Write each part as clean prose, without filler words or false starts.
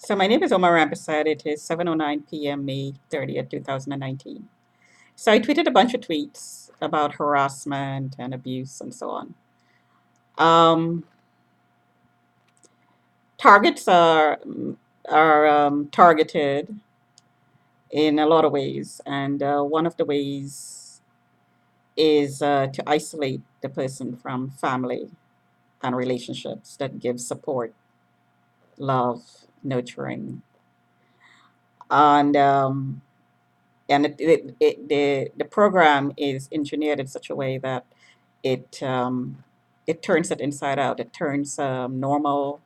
So my name is Omar Rampersad. It is 7:09 p.m. May 30th, 2019. So I tweeted a bunch of tweets about harassment and abuse and so on. Um, targets are targeted in a lot of ways, and one of the ways is to isolate the person from family and relationships that give support, love, nurturing, and the program is engineered in such a way that it it turns it inside out. It turns a normal,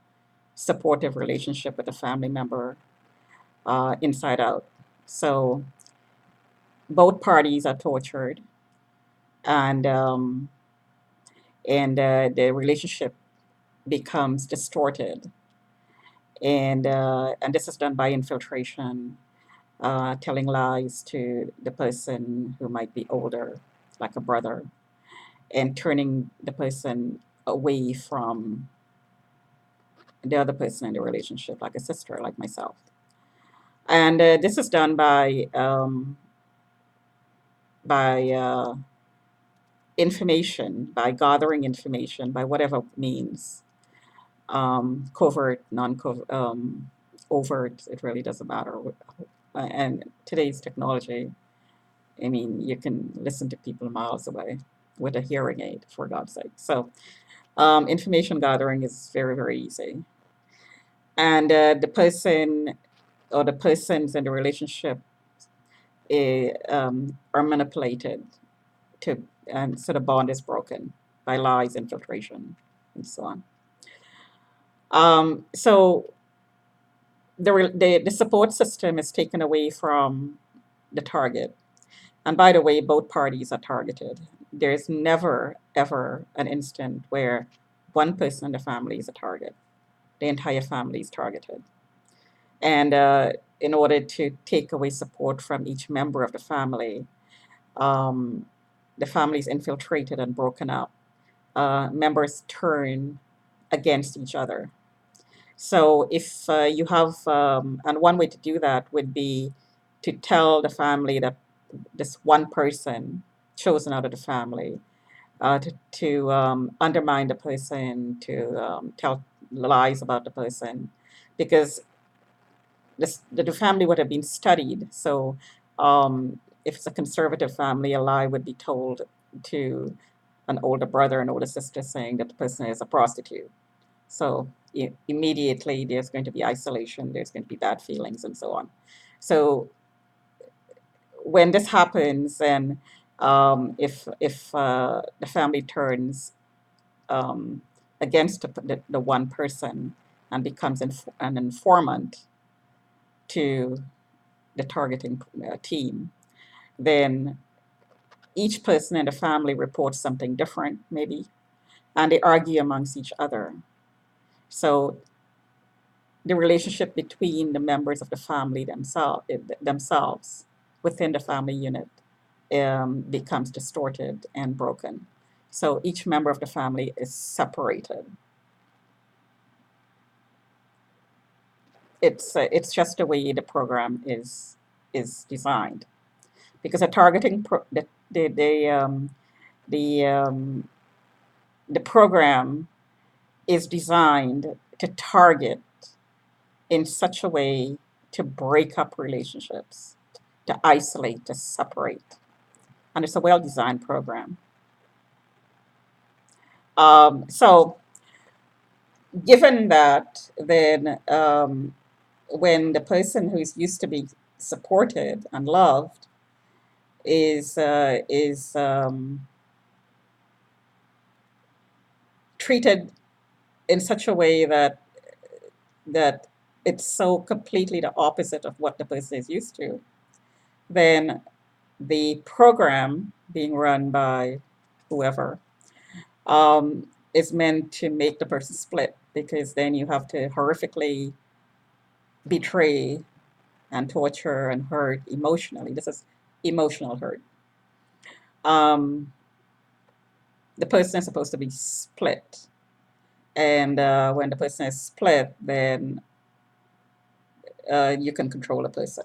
supportive relationship with a family member inside out. So both parties are tortured, and um, and the relationship becomes distorted. And this is done by infiltration, telling lies to the person who might be older, like a brother, and turning the person away from the other person in the relationship, like a sister, like myself. And this is done by information, by gathering information, by whatever means, covert, non-covert, overt. It really doesn't matter. And today's technology, I mean, you can listen to people miles away with a hearing aid, for God's sake. So information gathering is very, very easy. And the person or the persons in the relationship are manipulated to, and so the bond is broken by lies, infiltration, and so on. So the support system is taken away from the target. And by the way, both parties are targeted. There's never, ever an instant where one person in the family is a target. The entire family is targeted. And in order to take away support from each member of um, the family is infiltrated and broken up. Members turn against each other. So if you have, and one way to do that would be to tell the family that this one person chosen out of the family to undermine the person, to tell lies about the person, because the family would have been studied. So if it's a conservative family, a lie would be told to an older brother and older sister saying that the person is a prostitute. So immediately there's going to be isolation, there's going to be bad feelings, and so on. So when this happens, and if the family turns um, against the one person and becomes an informant to the targeting team, then each person in the family reports something different, maybe, and they argue amongst each other. So the relationship between the members of the family themselves within the family unit becomes distorted and broken. So each member of the family is separated. It's just the way the program is designed, because a targeting the the program is designed to target in such a way to break up relationships, to isolate, to separate. And it's a well designed program. So, given that, then when the person who's used to be supported and loved is treated in such a way that it's so completely the opposite of what the person is used to, then the program being run by whoever is meant to make the person split, because then you have to horrifically betray and torture and hurt emotionally. This is emotional hurt. Um, the person is supposed to be split. And when the person is split, then you can control a person.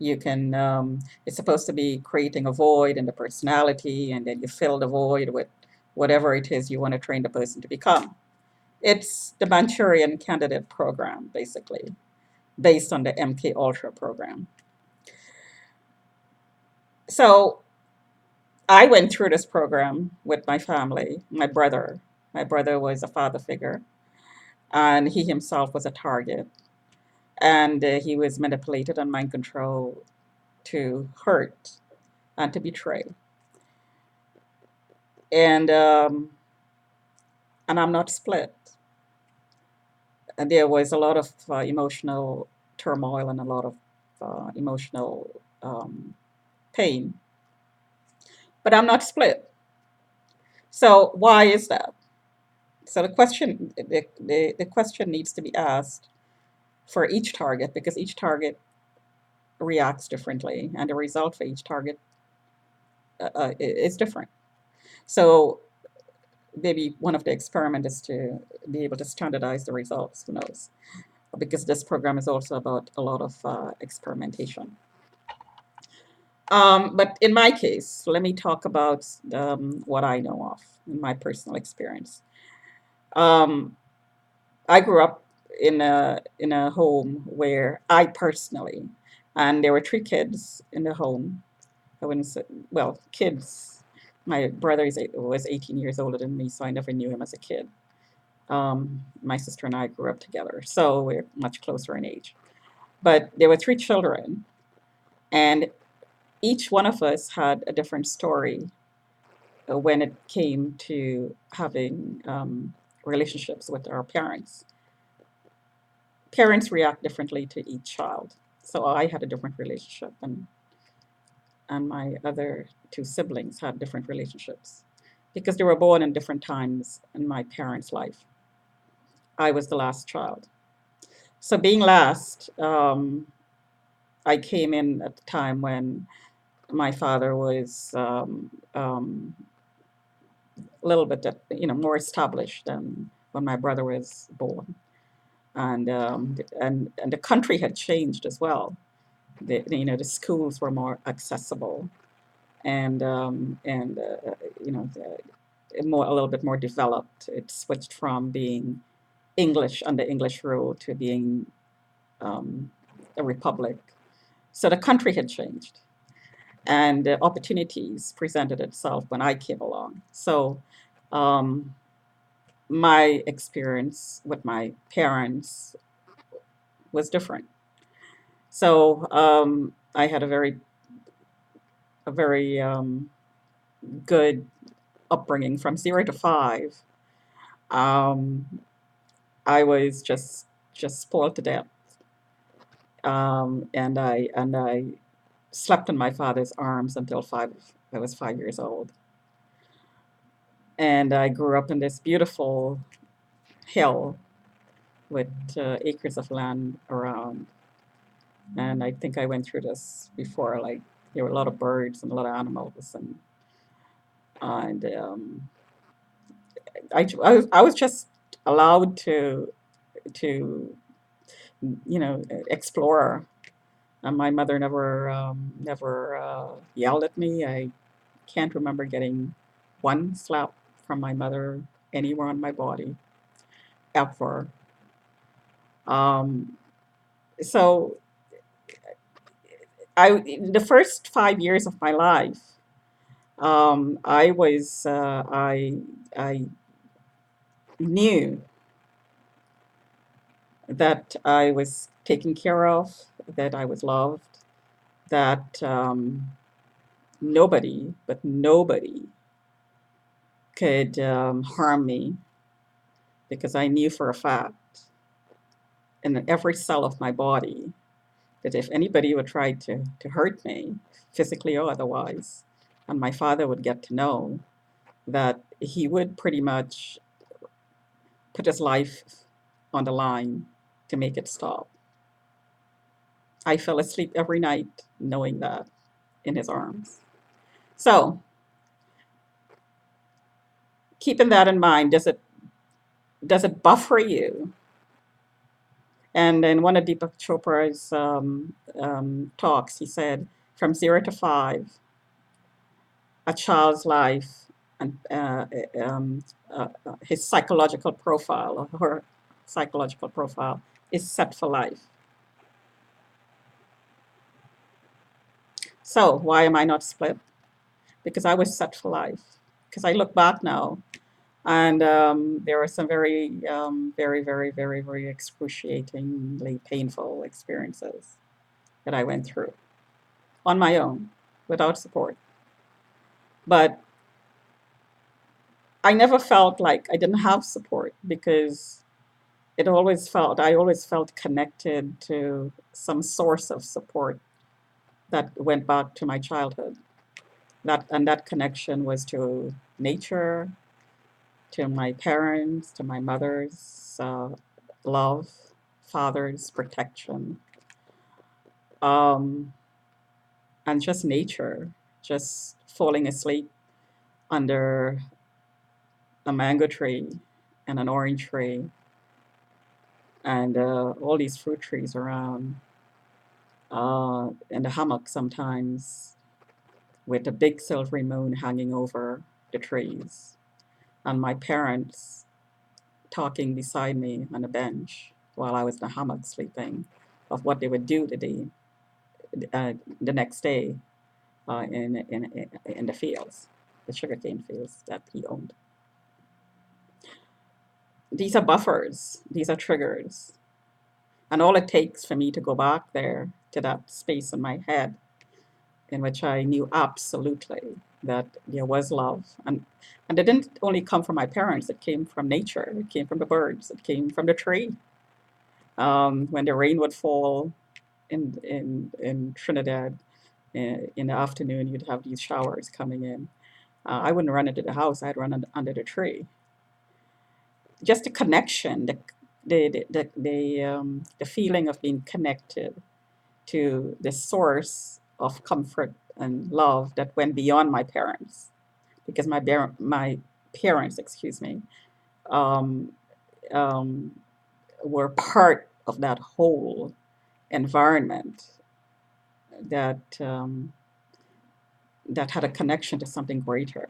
You can, it's supposed to be creating a void in the personality, and then you fill the void with whatever it is you want to train the person to become. It's the Manchurian Candidate program, basically, based on the MK Ultra program. So I went through this program with my family, my brother. My brother was a father figure, and he himself was a target. And he was manipulated and mind controlled to hurt and to betray. And and I'm not split. And there was a lot of emotional turmoil and a lot of emotional pain. But I'm not split. So why is that? So the question needs to be asked for each target, because each target reacts differently, and the result for each target is different. So maybe one of the experiments is to be able to standardize the results. Who knows? Because this program is also about a lot of experimentation. But in my case, let me talk about what I know of in my personal experience. Um, I grew up in a home where I personally, and there were three kids in the home. I wouldn't say, well, kids. My brother was 18 years older than me, so I never knew him as a kid. My sister and I grew up together, so we're much closer in age. But there were three children, and each one of us had a different story when it came to having relationships with our parents. Parents react differently to each child. So I had a different relationship, and my other two siblings had different relationships because they were born in different times in my parents' life. I was the last child. So being last, I came in at the time when my father was a little bit, more established than when my brother was born, and the country had changed as well. The schools were more accessible, and more a little bit more developed. It switched from being English under English rule to being um, a republic. So the country had changed, and opportunities presented itself when I came along. So um, my experience with my parents was different. So I had a very good upbringing from 0 to 5. Um, I was just spoiled to death, and I slept in my father's arms until I was 5 years old, and I grew up in this beautiful hill with acres of land around. And I think I went through this before. Like there were a lot of birds and a lot of animals, and I was just allowed to explore. And my mother never yelled at me. I can't remember getting one slap from my mother anywhere on my body ever. Um, so the first 5 years of my life, I knew that I was taken care of, that I was loved, that nobody, but nobody, could harm me, because I knew for a fact in every cell of my body that if anybody would try to hurt me, physically or otherwise, and my father would get to know, that he would pretty much put his life on the line to make it stop. I fell asleep every night knowing that, in his arms. So, keeping that in mind, does it buffer you And in one of Deepak Chopra's talks, he said, from 0 to 5, a child's life and his psychological profile or her psychological profile is set for life. So why am I not split? Because I was set for life. Because I look back now, and there are some very excruciatingly painful experiences that I went through on my own without support. But I never felt like I didn't have support because I always felt connected to some source of support that went back to my childhood. That connection was to nature, to my parents, to my mother's love, father's protection, um, and just nature, just falling asleep under a mango tree and an orange tree and all these fruit trees around, in the hammock sometimes with a big silvery moon hanging over the trees, and my parents talking beside me on a bench while I was in the hammock sleeping of what they would do uh, the next day in the fields, the sugarcane fields that he owned. These are buffers, these are triggers. And all it takes for me to go back there to that space in my head in which I knew absolutely that there was love. And it didn't only come from my parents, it came from nature, it came from the birds, it came from the tree. When the rain would fall in Trinidad in the afternoon, you'd have these showers coming in. I wouldn't run into the house, I'd run under the tree. Just the connection, the feeling of being connected to the source of comfort and love that went beyond my parents, because my parents, excuse me, um, um, were part of that whole environment that that had a connection to something greater.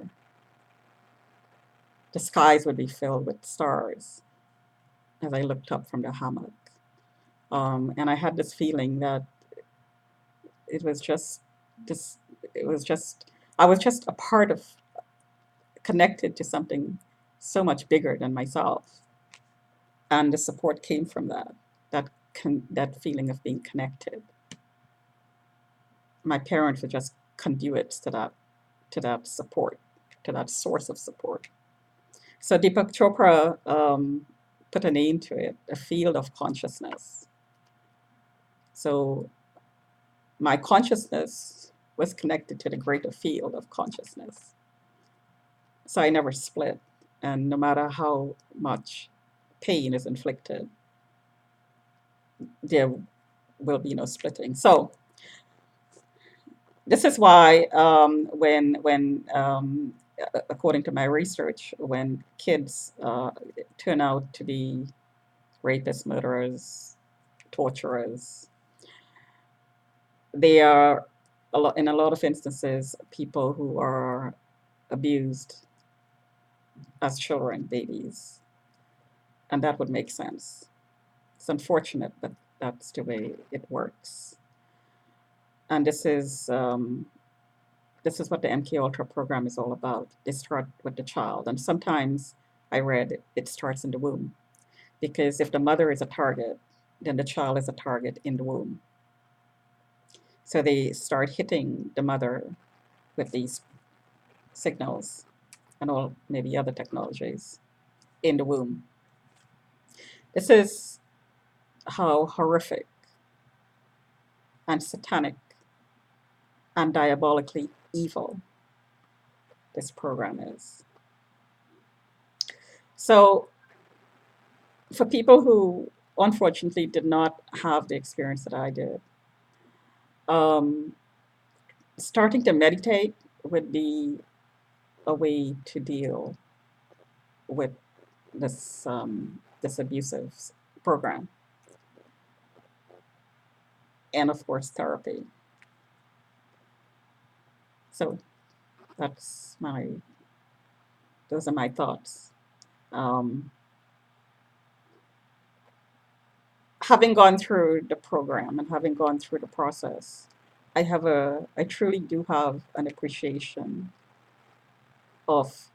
The skies would be filled with stars as I looked up from the hammock, and I had this feeling that it was just this. It was just I was just a part of connected to something so much bigger than myself, and the support came from that feeling of being connected. My parents were just conduits to that support, to that source of support. So Deepak Chopra put a name to it, a field of consciousness. So my consciousness was connected to the greater field of consciousness. So I never split. And no matter how much pain is inflicted, there will be no splitting. So this is why according to my research, when kids turn out to be rapists, murderers, torturers, they are in a lot of instances people who are abused as children, babies, and that would make sense. It's unfortunate, but that's the way it works. And this is what the MK Ultra program is all about. They start with the child, and sometimes I read it starts in the womb, because if the mother is a target, then the child is a target in the womb. So they start hitting the mother with these signals and all maybe other technologies in the womb. This is how horrific and satanic and diabolically evil this program is. So for people who unfortunately did not have the experience that I did, um, starting to meditate would be a way to deal with this abusive program. and of course therapy. So that's my those are my thoughts. Um, Having gone through the program and having gone through the process, I truly do have an appreciation of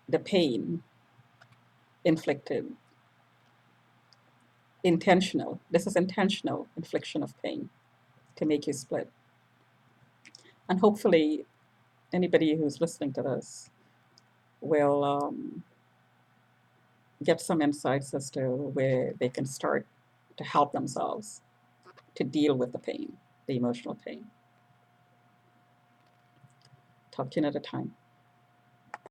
the pain inflicted, intentional. This is intentional infliction of pain to make you split. And hopefully, anybody who's listening to this will get some insights as to where they can start to help themselves to deal with the pain, the emotional pain. Talk to you another time.